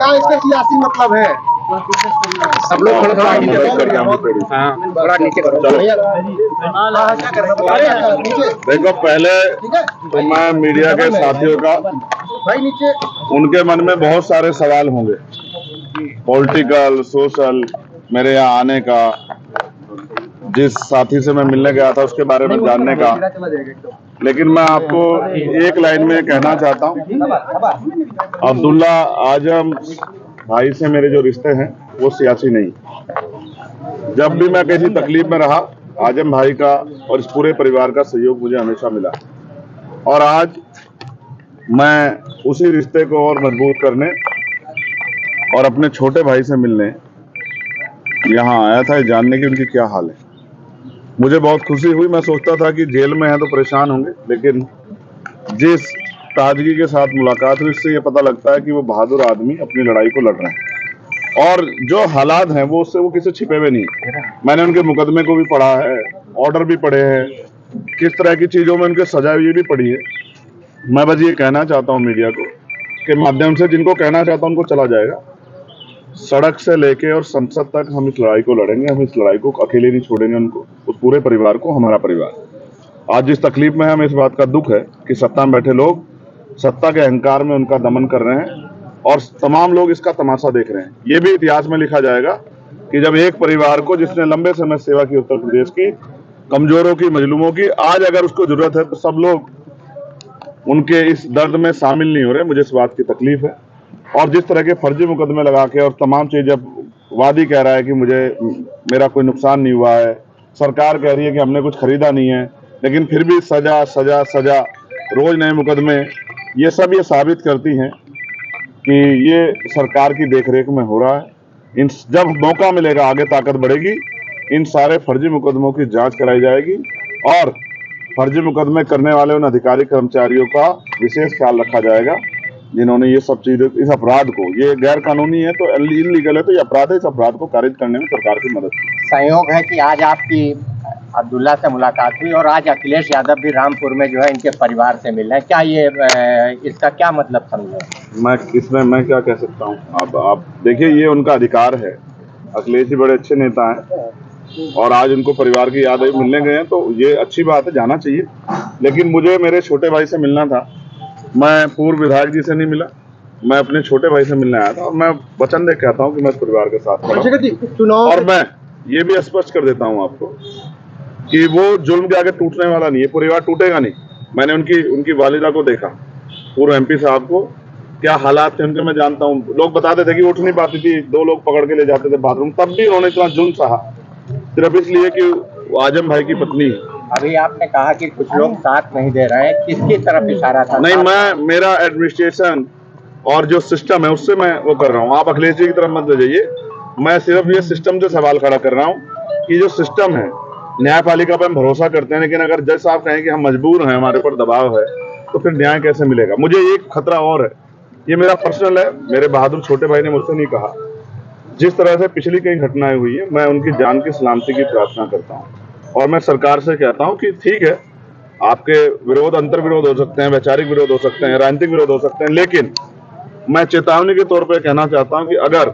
क्या इसका सियासी मतलब है? सब लोग थोड़ा नीचे करो। देखो, पहले तो मैं मीडिया के साथियों का, भाई नीचे, उनके मन में बहुत सारे सवाल होंगे, पॉलिटिकल, सोशल, मेरे यहाँ आने का, जिस साथी से मैं मिलने गया था उसके बारे में जानने का। लेकिन मैं आपको एक लाइन में कहना चाहता हूँ, अब्दुल्ला आजम भाई से मेरे जो रिश्ते हैं वो सियासी नहीं। जब भी मैं किसी तकलीफ में रहा, आजम भाई का और इस पूरे परिवार का सहयोग मुझे हमेशा मिला, और आज मैं उसी रिश्ते को और मजबूत करने और अपने छोटे भाई से मिलने यहाँ आया था, जानने की उनकी क्या हाल है। मुझे बहुत खुशी हुई। मैं सोचता था कि जेल में है तो परेशान होंगे, लेकिन जिस ताजगी के साथ मुलाकात हुई, इससे ये पता लगता है कि वो बहादुर आदमी अपनी लड़ाई को लड़ रहे हैं, और जो हालात हैं वो उससे वो किसी छिपे हुए नहीं। मैंने उनके मुकदमे को भी पढ़ा है, ऑर्डर भी पढ़े हैं, किस तरह की चीजों में उनके सजा हुई भी पढ़ी है। मैं बस ये कहना चाहता हूँ मीडिया को के माध्यम से, जिनको कहना चाहता हूँ उनको चला जाएगा, सड़क से लेके और संसद तक हम इस लड़ाई को लड़ेंगे। हम इस लड़ाई को अकेले नहीं छोड़ेंगे, उनको, उस पूरे परिवार को, हमारा परिवार। आज जिस तकलीफ में है, हमें इस बात का दुख है कि सत्ता में बैठे लोग सत्ता के अहंकार में उनका दमन कर रहे हैं, और तमाम लोग इसका तमाशा देख रहे हैं। ये भी इतिहास में लिखा जाएगा कि जब एक परिवार को, जिसने लंबे समय सेवा की उत्तर प्रदेश की, कमजोरों की, मजलूमों की, आज अगर उसको जरूरत है तो सब लोग उनके इस दर्द में शामिल नहीं हो रहे। मुझे इस बात की तकलीफ है। और जिस तरह के फर्जी मुकदमे लगा के और तमाम चीज, जब वादी कह रहा है कि मेरा कोई नुकसान नहीं हुआ है, सरकार कह रही है कि हमने कुछ खरीदा नहीं है, लेकिन फिर भी सजा सजा सजा, रोज नए मुकदमे, ये सब ये साबित करती हैं कि ये सरकार की देखरेख में हो रहा है। जब मौका मिलेगा, आगे ताकत बढ़ेगी, इन सारे फर्जी मुकदमों की जांच कराई जाएगी, और फर्जी मुकदमे करने वाले उन अधिकारी कर्मचारियों का विशेष ख्याल रखा जाएगा जिन्होंने ये सब चीजें, इस अपराध को, ये गैर कानूनी है तो इलीगल है तो ये अपराध है, इस अपराध को खारिज करने में सरकार की मदद की। संयोग है कि आज आपकी अब्दुल्ला से मुलाकात हुई और आज अखिलेश यादव भी रामपुर में जो है इनके परिवार से मिल रहे हैं। क्या ये इसका क्या मतलब समझे? इसमें मैं क्या कह सकता हूँ? आप देखिए, ये उनका अधिकार है। अखिलेश जी बड़े अच्छे नेता हैं, और आज उनको परिवार की याद आई, मिलने गए हैं, तो ये अच्छी बात है, जाना चाहिए। लेकिन मुझे मेरे छोटे भाई से मिलना था। मैं पूर्व विधायक जी से नहीं मिला, मैं अपने छोटे भाई से मिलने आया था, और मैं वचन दे कहता हूँ कि मैं इस परिवार के साथ खड़ा हूं। और मैं ये भी स्पष्ट कर देता हूँ आपको कि वो जुल्म के आगे टूटने वाला नहीं है, परिवार टूटेगा नहीं। मैंने उनकी वालिदा को देखा, पूर्व एमपी साहब को, क्या हालात थे उनके मैं जानता हूँ। लोग बताते थे कि उठ नहीं पाती थी, 2 लोग पकड़ के ले जाते थे बाथरूम, तब भी उन्होंने इतना जुल्म सहा, सिर्फ इसलिए कि आजम भाई की पत्नी है। अभी आपने कहा कि कुछ लोग साथ नहीं दे रहे हैं, किसकी तरफ इशारा था? नहीं, मेरा एडमिनिस्ट्रेशन और जो सिस्टम है उससे मैं वो कर रहा हूँ। आप अखिलेश जी की तरफ मत ले जाइए। मैं सिर्फ ये सिस्टम से सवाल खड़ा कर रहा हूँ कि जो सिस्टम है, न्यायपालिका पर हम भरोसा करते हैं, लेकिन अगर जज साहब कहें कि हम मजबूर हैं, हमारे ऊपर दबाव है, तो फिर न्याय कैसे मिलेगा? मुझे एक खतरा और है, ये मेरा पर्सनल है, मेरे बहादुर छोटे भाई ने मुझसे नहीं कहा। जिस तरह से पिछली कई घटनाएं हुई है, मैं उनकी जान की सलामती की प्रार्थना करता हूँ, और मैं सरकार से कहता हूँ कि ठीक है, आपके विरोध, अंतर विरोध हो सकते हैं, वैचारिक विरोध हो सकते हैं, राजनीतिक विरोध हो सकते हैं, लेकिन मैं चेतावनी के तौर पर कहना चाहता हूं कि अगर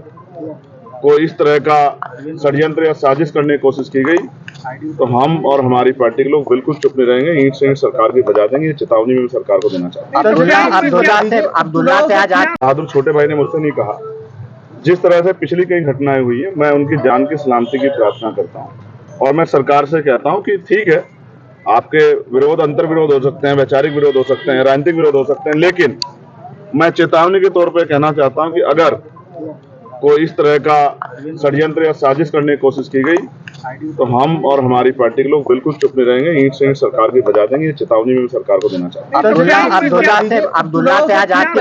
कोई इस तरह का षड्यंत्र या साजिश करने की कोशिश की गई तो हम और हमारी पार्टी के लोग बिल्कुल चुप नहीं रहेंगे, ईंट से ईंट सरकार की बजा देंगे। ये चेतावनी में सरकार को देना चाहता हूँ। अब्दुल्ला से आज बहादुर छोटे भाई ने मुझसे नहीं कहा। जिस तरह से पिछली कई घटनाएं हुई है, मैं उनकी जान की सलामती की प्रार्थना करता हूँ, और मैं सरकार से कहता हूँ कि ठीक है, आपके विरोध, अंतर विरोध हो सकते हैं, वैचारिक विरोध हो सकते हैं, राजनीतिक विरोध हो सकते हैं, लेकिन मैं चेतावनी के तौर पर कहना चाहता हूं कि अगर कोई इस तरह का षड्यंत्र या साजिश करने की कोशिश की गई तो हम और हमारी पार्टी के लोग बिल्कुल चुप नहीं रहेंगे, ईंट से ईंट सरकार की बजा देंगे। ये चेतावनी में सरकार को देना चाहता हूँ। अब्दुल्ला से आज आपकी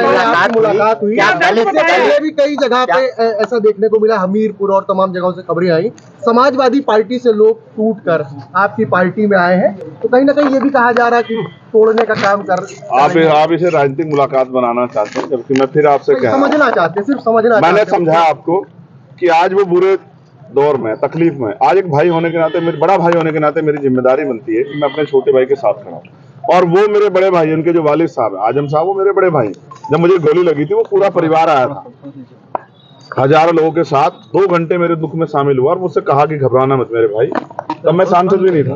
मुलाकात हुई। पहले भी कई जगह पे ऐसा देखने को मिला, हमीरपुर और तमाम जगहों से खबरें आई, समाजवादी पार्टी से लोग टूटकर आपकी पार्टी में आए हैं, तो कहीं ना कहीं ये भी कहा जा रहा है कि तोड़ने का काम कर आप इसे राजनीतिक मुलाकात बनाना चाहते हैं, जबकि मैं फिर आपसे समझना चाहते हैं, सिर्फ समझना। मैंने समझा आपको कि आज वो बुरे दौर में, तकलीफ में, आज एक भाई होने के नाते, मेरे बड़ा भाई होने के नाते मेरी जिम्मेदारी बनती है कि मैं अपने छोटे भाई के साथ खड़ा हूं। और वो मेरे बड़े भाई, उनके जो वालिद साहब आजम साहब, वो मेरे बड़े भाई। जब मुझे गोली लगी थी वो पूरा परिवार आया था, हजारों लोगों के साथ 2 घंटे मेरे दुख में शामिल हुआ और मुझसे कहा कि घबराना मत मेरे भाई। तब मैं सांसद भी नहीं था।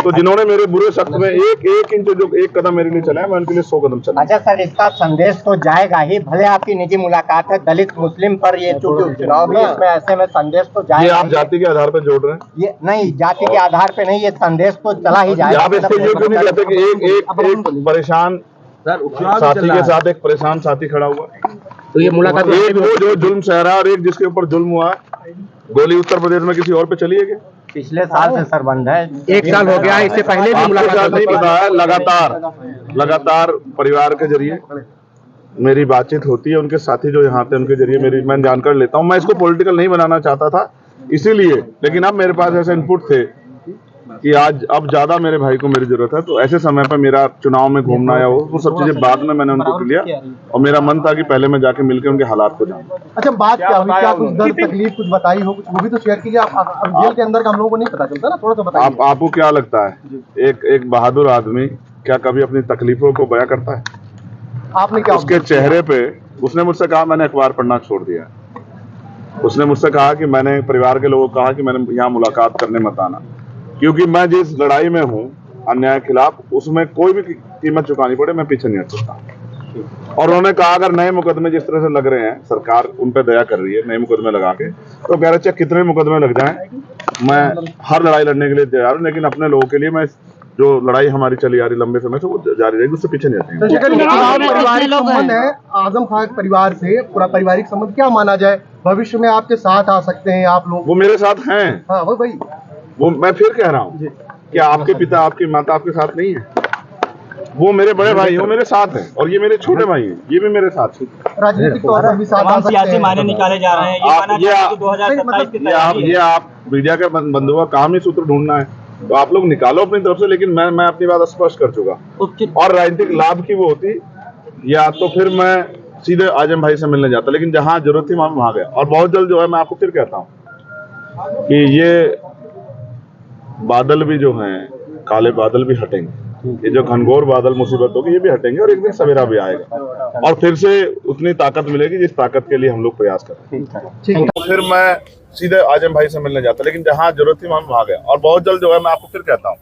तो जिन्होंने मेरे बुरे शब्द में एक इंच जो एक कदम मेरे लिए चलाया, मैं उनके लिए 100 कदम चला। अच्छा सर, इसका संदेश तो जाएगा ही, भले आपकी निजी मुलाकात है दलित मुस्लिम पर, ये चूंकि उपचुनाव भी, इसमें ऐसे में संदेश तो जाएगा। ये आप जाति के आधार पर जोड़ रहे हैं? ये नहीं, जाति के आधार पे नहीं, ये संदेश तो चला ही जाएगा। आप इसके लिए क्यों नहीं कहते कि एक परेशान साथी के साथ एक परेशान साथी खड़ा हुआ? तो ये मुलाकात एक वो जो जुल्म सह रहा है और एक जिसके ऊपर जुल्म हुआ है। गोली उत्तर प्रदेश में किसी और पे चली है क्या? पिछले साल से सर बंद है, 1 साल हो गया, इससे पहले भी मुलाकात नहीं पता है। लगातार परिवार के जरिए मेरी बातचीत होती है, उनके साथी जो यहाँ थे उनके जरिए मैं जानकारी लेता हूँ। मैं इसको पॉलिटिकल नहीं बनाना चाहता था इसीलिए, लेकिन अब मेरे पास ऐसे इनपुट थे कि अब ज्यादा मेरे भाई को मेरी जरूरत है। तो ऐसे समय पर मेरा चुनाव में घूमना या वो सब चीजें बाद में मैंने उनको लिया और मेरा मन था कि पहले मैं जाके मिलकर उनके हालात को जानूं। अच्छा, बात क्या हुई? क्या कुछ दर्द तकलीफ कुछ बताई हो? कुछ वो भी तो शेयर कीजिए। आप जेल के अंदर का हम लोगों को नहीं पता चलता ना, थोड़ा सा बताइए। आपको क्या लगता है एक बहादुर आदमी क्या कभी अपनी तकलीफों को बयां करता है? आपने क्या उसके चेहरे पे, उसने मुझसे कहा मैंने अखबार पढ़ना छोड़ दिया। उसने मुझसे कहा कि मैंने परिवार के लोगों को कहा कि मैंने यहाँ मुलाकात करने मत आना, क्योंकि मैं जिस लड़ाई में हूँ अन्याय के खिलाफ, उसमें कोई भी कीमत चुकानी पड़े मैं पीछे नहीं हट सकता। और उन्होंने कहा अगर नए मुकदमे जिस तरह से लग रहे हैं, सरकार उन पे दया कर रही है नए मुकदमे लगा के, तो कह रहे चाहे कितने मुकदमे लग जाएं मैं हर लड़ाई लड़ने के लिए तैयार हूँ, लेकिन अपने लोगों के लिए मैं जो लड़ाई हमारी चली आ रही लंबे समय से वो जारी रहेगी, उससे पीछे नहीं हटेंगे। पारिवारिक संबंध है आजम खान परिवार से, पूरा पारिवारिक संबंध क्या माना जाए? भविष्य में आपके साथ आ सकते हैं आप लोग? वो मेरे साथ हैं। हाँ वो भाई, वो मैं फिर कह रहा हूँ कि आपके पिता आपकी माता आपके साथ नहीं है, वो मेरे बड़े भाई, वो मेरे साथ हैं और ये मेरे छोटे भाई हैं, ये भी मेरे साथ हैं। राजनीतिक तौर पर भी साथ आ सकते हैं। मायने निकाले जा रहे हैं, ये माना जा रहा है कि 2027 की तैयारी है। ये आप मीडिया के बंधुओं का काम ही सूत्र ढूंढना है, तो आप लोग निकालो अपनी तरफ से, लेकिन मैं अपनी बात स्पष्ट कर चुका। और राजनीतिक लाभ की वो होती या तो फिर मैं सीधे आजम भाई से मिलने जाता, लेकिन जहां जरूरत थी वहां गया। और बहुत जल्द जो है, मैं आपको फिर कहता हूँ कि ये बादल भी जो हैं, काले बादल भी हटेंगे। ये जो घनघोर बादल मुसीबत होगी ये भी हटेंगे और एक दिन सवेरा भी आएगा और फिर से उतनी ताकत मिलेगी जिस ताकत के लिए हम लोग प्रयास कर रहे हैं। तो फिर मैं सीधे आजम भाई से मिलने जाता, लेकिन जहां जरूरत थी वहां गया। और बहुत जल्द जो है, मैं आपको फिर कहता हूँ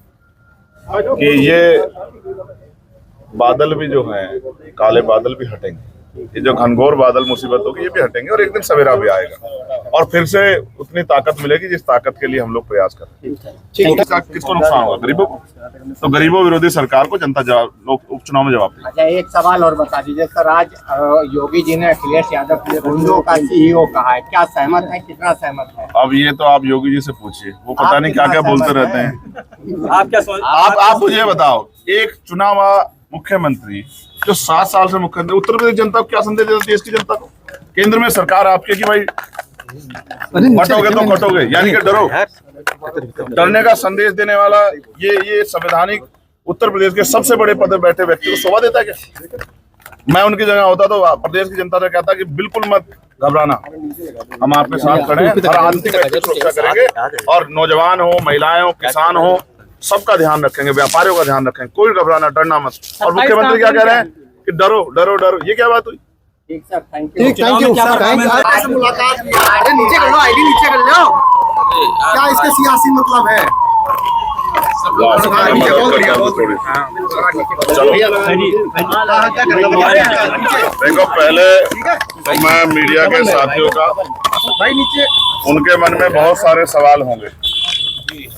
कि ये बादल भी जो हैं, काले बादल भी हटेंगे। ये जो घनघोर बादल मुसीबत होगी ये भी हटेंगे और एक दिन सवेरा भी आएगा और फिर से उतनी ताकत मिलेगी जिस ताकत के लिए हम लोग प्रयास कर रहे हैं। किसको नुकसान होगा? गरीबों को। तो गरीबों विरोधी सरकार को जनता उपचुनाव में जवाब देगी। अच्छा, एक सवाल और बता दीजिए सर, आज योगी जी ने अखिलेश यादव को गुंडों का CEO कहा है, क्या सहमत है, कितना सहमत है? अब ये तो आप योगी जी से पूछिए, वो पता नहीं क्या क्या बोलते रहते हैं। आप क्या सोच, आप मुझे बताओ, एक चुनाव मुख्यमंत्री जो 7 साल से मुख्यमंत्री, उत्तर प्रदेश जनता को क्या संदेश देता है? देश की जनता को, केंद्र में सरकार आपकी कि भाई कटोगे तो कटोगे, यानी कि डरो, डरने का संदेश देने वाला ये संवैधानिक उत्तर प्रदेश के सबसे बड़े पद पर बैठे व्यक्ति को शोभा देता है क्या? मैं उनकी जगह होता तो प्रदेश की जनता से कहता कि बिल्कुल मत घबराना, हम आपके साथ खड़े हैं, हर आंतरिक व्यक्ति की सुरक्षा करेंगे और नौजवान हो, महिलाएं हो, किसान हो, सबका ध्यान रखेंगे, व्यापारियों का ध्यान रखेंगे, कोई घबराना, डरना मत। और मुख्यमंत्री क्या कह रहे हैं कि डरो डरो डरो, ये क्या बात हुई? ठीक sir, thank you. Thank you. मुलाकात नीचे कर लो, आईडी नीचे कर लो, क्या इसका सियासी मतलब है? देखो, पहले मैं मीडिया के साथियों का, उनके मन में बहुत सारे सवाल होंगे,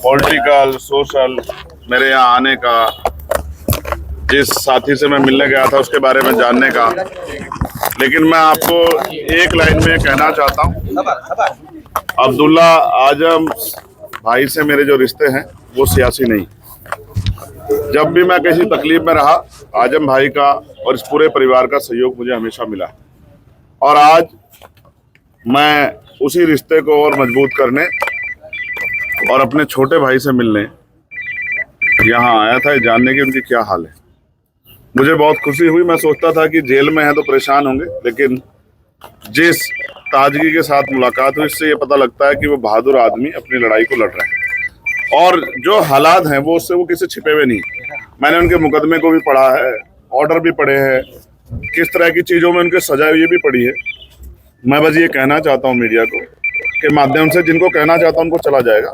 पॉलिटिकल, सोशल, मेरे यहाँ आने का, जिस साथी से मैं मिलने गया था उसके बारे में जानने का, लेकिन मैं आपको एक लाइन में कहना चाहता हूँ, अब्दुल्ला आजम भाई से मेरे जो रिश्ते हैं वो सियासी नहीं। जब भी मैं किसी तकलीफ में रहा, आजम भाई का और इस पूरे परिवार का सहयोग मुझे हमेशा मिला और आज मैं उसी रिश्ते को और मजबूत करने और अपने छोटे भाई से मिलने यहाँ आया था, जानने की उनकी क्या हाल है। मुझे बहुत खुशी हुई, मैं सोचता था कि जेल में है तो परेशान होंगे, लेकिन जिस ताजगी के साथ मुलाकात हुई इससे ये पता लगता है कि वो बहादुर आदमी अपनी लड़ाई को लड़ रहे हैं और जो हालात हैं वो उससे वो किसी छिपे हुए नहीं। मैंने उनके मुकदमे को भी पढ़ा है, ऑर्डर भी पढ़े हैं, किस तरह की चीज़ों में उनके सजा हुई ये भी पढ़ी है। मैं बस ये कहना चाहता हूँ मीडिया को के माध्यम से, जिनको कहना चाहता हूँ उनको चला जाएगा।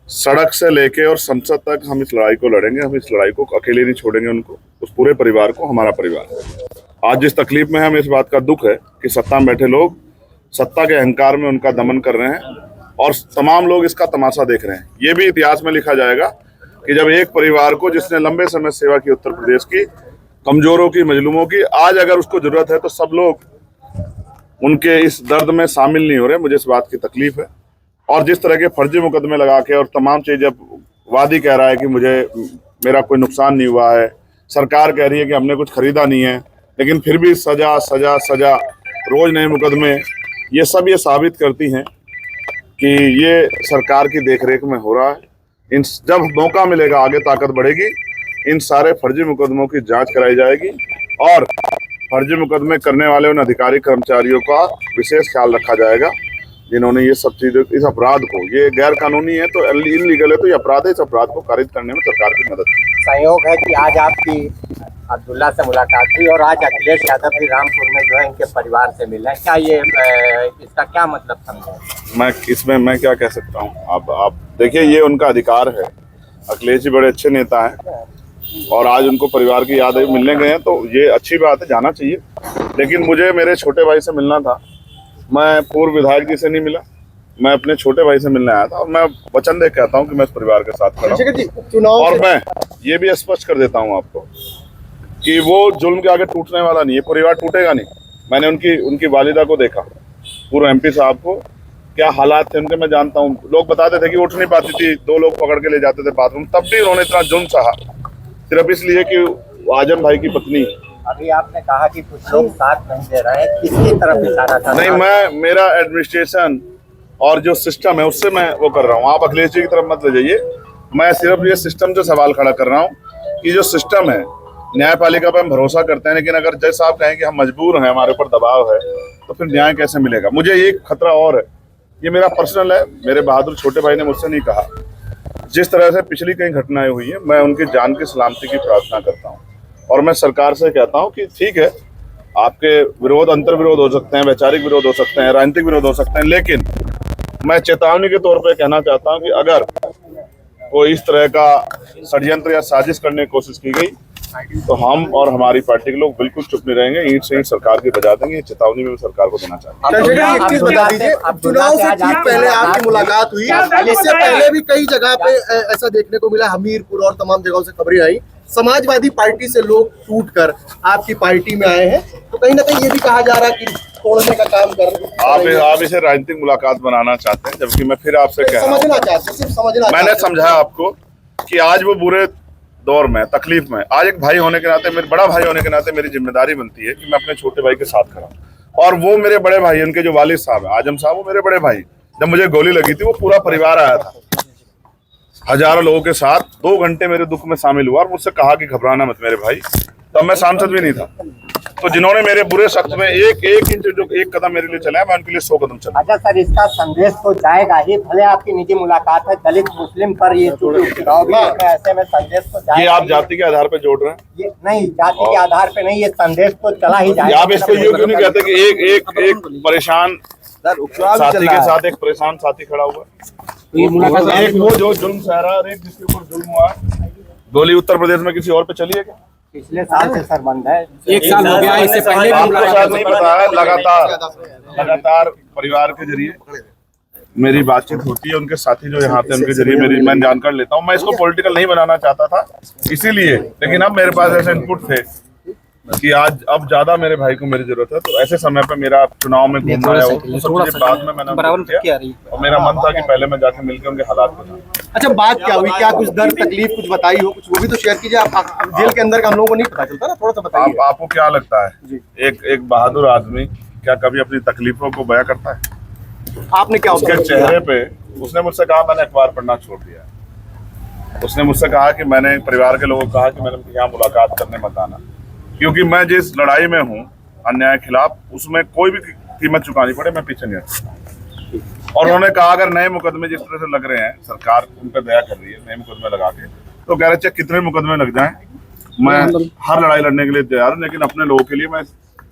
सड़क से लेके और संसद तक हम इस लड़ाई को लड़ेंगे। हम इस लड़ाई को अकेले नहीं छोड़ेंगे, उनको, उस पूरे परिवार को, हमारा परिवार। आज जिस तकलीफ में हमें इस बात का दुख है कि सत्ता में बैठे लोग सत्ता के अहंकार में उनका दमन कर रहे हैं और तमाम लोग इसका तमाशा देख रहे हैं। ये भी इतिहास में लिखा जाएगा कि जब एक परिवार को, जिसने लंबे समय सेवा की उत्तर प्रदेश की, कमजोरों की, मजलूमों की, आज अगर उसको जरूरत है तो सब लोग उनके इस दर्द में शामिल नहीं हो रहे। मुझे इस बात की तकलीफ है। और जिस तरह के फर्जी मुकदमे लगा के और तमाम चीजें, वादी कह रहा है कि मेरा कोई नुकसान नहीं हुआ है, सरकार कह रही है कि हमने कुछ खरीदा नहीं है, लेकिन फिर भी सजा सजा सजा, रोज नए मुकदमे, ये सब ये साबित करती हैं कि ये सरकार की देखरेख में हो रहा है। जब मौका मिलेगा, आगे ताकत बढ़ेगी, इन सारे फर्जी मुकदमों की जांच कराई जाएगी और फर्जी मुकदमे करने वाले उन अधिकारी कर्मचारियों का विशेष ख्याल रखा जाएगा जिन्होंने ये सब चीजें, इस अपराध को, ये गैर कानूनी है तो इलीगल है तो ये अपराध है, इस अपराध को कारित करने में सरकार की मदद की। संयोग है कि आज आपकी अब्दुल्ला से मुलाकात हुई और आज अखिलेश यादव भी रामपुर में जो है इनके परिवार से मिले। क्या ये इसका क्या मतलब समझे? मैं क्या कह सकता हूँ? आप देखिए, ये उनका अधिकार है। अखिलेश जी बड़े अच्छे नेता हैं और आज उनको परिवार की याद मिलने गए हैं तो ये अच्छी बात है, जाना चाहिए। लेकिन मुझे मेरे छोटे भाई से मिलना था। मैं पूर्व विधायक जी से नहीं मिला, मैं अपने छोटे भाई से मिलने आया था और मैं वचन दे कहता हूँ कि मैं इस परिवार के साथ खड़ा हूँ। और मैं ये भी स्पष्ट कर देता हूँ आपको कि वो जुल्म के आगे टूटने वाला नहीं है, परिवार टूटेगा नहीं। मैंने उनकी वालिदा को देखा, पूर्व MP साहब को, क्या हालात थे उनके मैं जानता हूँ। लोग बताते थे कि उठ नहीं पाती थी, 2 लोग पकड़ के ले जाते थे बाथरूम, तब भी उन्होंने इतना जुल्म सहा, सिर्फ इसलिए कि आजम भाई की पत्नी। अभी आपने कहा कि कुछ लोग साथ नहीं दे रहे हैं, किसकी तरफ इशारा था? नहीं, मेरा एडमिनिस्ट्रेशन और जो सिस्टम है उससे मैं वो कर रहा हूँ। आप अखिलेश जी की तरफ मत ले जाइए। मैं सिर्फ ये सिस्टम से सवाल खड़ा कर रहा हूँ कि जो सिस्टम है, न्यायपालिका पर हम भरोसा करते हैं, लेकिन अगर जज साहब कहें कि हम मजबूर हैं, हमारे ऊपर दबाव है, तो फिर न्याय कैसे मिलेगा? मुझे एक खतरा और है, ये मेरा पर्सनल है, मेरे बहादुर छोटे भाई ने मुझसे नहीं कहा। जिस तरह से पिछली कई घटनाएं हुई हैं, मैं उनकी जान की सलामती की प्रार्थना करता हूँ और मैं सरकार से कहता हूँ कि ठीक है, आपके विरोध, अंतर विरोध हो सकते हैं, वैचारिक विरोध हो सकते हैं, राजनीतिक विरोध हो सकते हैं, लेकिन मैं चेतावनी के तौर पर कहना चाहता हूँ कि अगर कोई इस तरह का षड्यंत्र या साजिश करने की कोशिश की गई तो हम और हमारी पार्टी के लोग बिल्कुल चुप नहीं रहेंगे, ईंट से ईंट सरकार की बजा देंगे। ये चेतावनी में सरकार को देना चाहते हैं। एक चीज बता दीजिए, चुनाव से ठीक पहले आपकी मुलाकात हुई, इससे पहले भी कई जगह पे ऐसा देखने को मिला, हमीरपुर और तमाम जगहों से खबरें आई, समाजवादी पार्टी से लोग टूटकर आपकी पार्टी में आए हैं, तो कहीं ना कहीं ये भी कहा जा रहा है कि तोड़ने का काम कर रहे हैं। आप इसे राजनीतिक मुलाकात बनाना चाहते हैं, जबकि मैं फिर आपसे कह रहा हूं, समझना चाहते हैं, सिर्फ समझना। मैंने समझाया आपको कि आज वो बुरे दौर में, तकलीफ में, आज एक भाई होने के नाते, मेरे बड़ा भाई होने के नाते मेरी जिम्मेदारी बनती है कि मैं अपने छोटे भाई के साथ खड़ा हूं। और वो मेरे बड़े भाई, उनके जो वालिद साहब है आजम साहब, वो मेरे बड़े भाई, जब मुझे गोली लगी थी वो पूरा परिवार आया था, हजारों लोगों के साथ, 2 घंटे मेरे दुख में शामिल हुआ और मुझसे कहा कि घबराना मत मेरे भाई। तब मैं सांसद भी नहीं था। तो जिन्होंने मेरे बुरे शख्स में एक इंच जो एक कदम मेरे लिए चलाया, मैं उनके लिए 100 कदम चला। अच्छा सर, इसका संदेश तो जाएगा ही, भले आपकी निजी मुलाकात है, दलित मुस्लिम पर ये चुनाव भी ऐसे में संदेश तो जाएगा। ये आप जाति के आधार पर जोड़ रहे हैं? ये नहीं, जाति के आधार पे नहीं, ये संदेश तो चला ही जाएगा। आप इसको ये क्यों नहीं कहते कि एक परेशान साथी के साथ एक परेशान साथी खड़ा हुआ, एक वो जो जुल्म सह रहा है, एक जिसके ऊपर जुल्म हुआ। गोली उत्तर प्रदेश में किसी और पे चली है क्या? पिछले साल से सर बंद है, 1 साल हो गया, इससे पहले आपको शायद नहीं पता है। लगातार परिवार के जरिए मेरी बातचीत होती है, उनके साथी जो यहाँ थे उनके जरिए मैं जानकारी लेता हूँ। मैं इसको पॉलिटिकल नहीं बनाना चाहता था इसीलिए, लेकिन अब मेरे पास ऐसे इनपुट थे कि आज अब ज्यादा मेरे भाई को मेरी जरूरत है, तो ऐसे समय पे मेरा चुनाव में घूमना है, वो सब चीजें बाद में मैंने किया और मेरा मन था कि पहले मैं जाके मिलकर उनके हालात बताऊं। अच्छा, बात क्या हुई? क्या कुछ दर्द, तकलीफ कुछ बताई हो? कुछ वो भी तो शेयर कीजिए। आप जेल के अंदर का हम लोगों को नहीं पता चलता ना, थोड़ा सा बताइए। आपको क्या लगता है एक बहादुर आदमी क्या कभी अपनी तकलीफों को बयां करता है? आपने क्या उसके चेहरे पे, उसने मुझसे कहा मैंने अखबार पढ़ना छोड़ दिया। उसने मुझसे कहा कि मैंने परिवार के लोगों को कहा कि मैंने यहाँ मुलाकात करने मत आना, क्योंकि मैं जिस लड़ाई में हूँ अन्याय के खिलाफ, उसमें कोई भी कीमत चुकानी पड़े मैं पीछे नहीं हटता। और उन्होंने कहा अगर नए मुकदमे जिस तरह से लग रहे हैं, सरकार उन पर दया कर रही है नए मुकदमे लगा के, तो कह रहे कितने मुकदमे लग जाएं, मैं हर लड़ाई लड़ने के लिए तैयार हूँ, लेकिन अपने लोगों के लिए मैं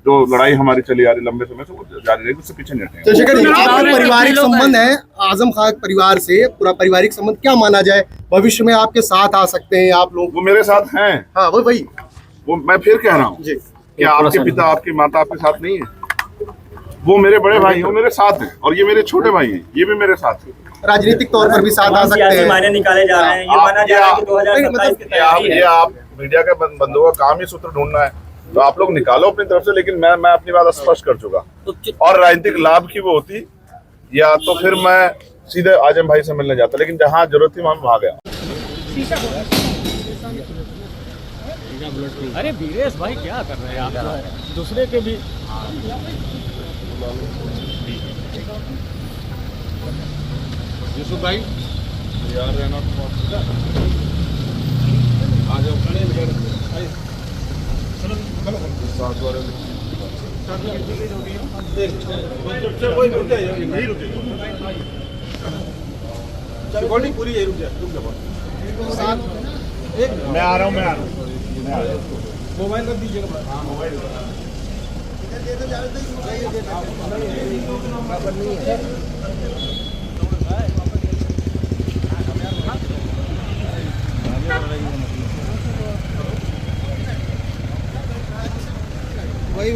जो लड़ाई हमारी चली आ रही लंबे समय से वो जारी रहेगी, उससे पीछे नहीं हटेंगे। चंद्रशेखर जी, आपका पारिवारिक संबंध है आजम खान परिवार से, पूरा पारिवारिक संबंध क्या माना जाए, भविष्य में आपके साथ आ सकते हैं आप लोग? वो मेरे साथ हैं। हाँ वही वो मैं फिर कह रहा हूँ जी, कि आपके पिता आपकी माता आपके साथ नहीं है, वो मेरे बड़े भाई हैं, वो मेरे साथ हैं, और ये मेरे छोटे भाई हैं, ये भी मेरे साथ हैं। राजनीतिक तौर पर भी साथ आ सकते सियासी मायने हैं। निकाले जा रहे हैं, ये माना जा रहा है कि 2027 की तैयारी ये है। आप मीडिया के बंदों का काम ही सूत्र ढूंढना है, तो आप लोग निकालो अपनी तरफ से, लेकिन मैं अपनी बात स्पष्ट कर चुका। और राजनीतिक लाभ की वो होती, या तो फिर मैं सीधे आजम भाई से मिलने जाता, लेकिन जहाँ जरूरत थी वहाँ गया। अरे वीरेश भाई क्या कर रहे हैं आप, दूसरे के भी यूसुफ भाई यार रहना आ जाओ पूरी मैं आ रहा हूँ मोबाइल कर दीजिएगा। वही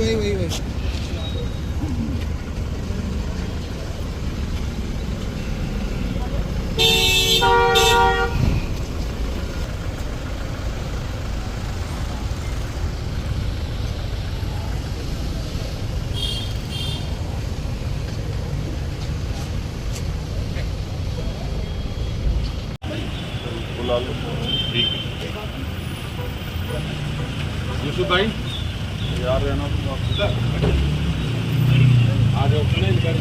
यूसुफ भाई यार रहना आ जाओ पूरी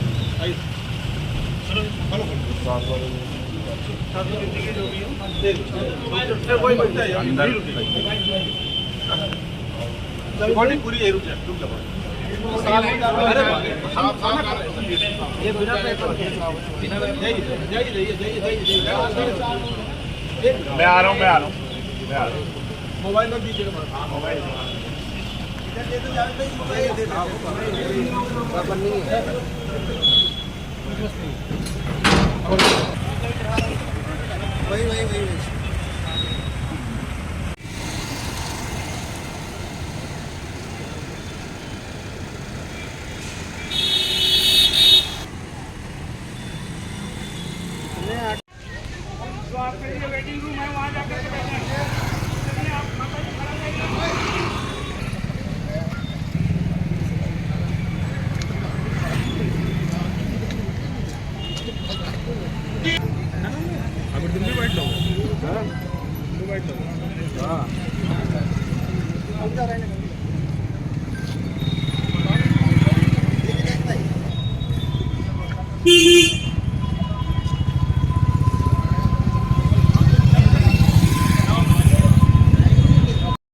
मैं आ रहा हूँ मोबाइल कर दीजिएगा। मोबाइल वही वेटिंग रूम है, वहाँ जाकर के बैठे हैं। आप माता जी खड़ा रहिए। अगर तुम भी बैठ लो, तुम बैठ लो। हाँ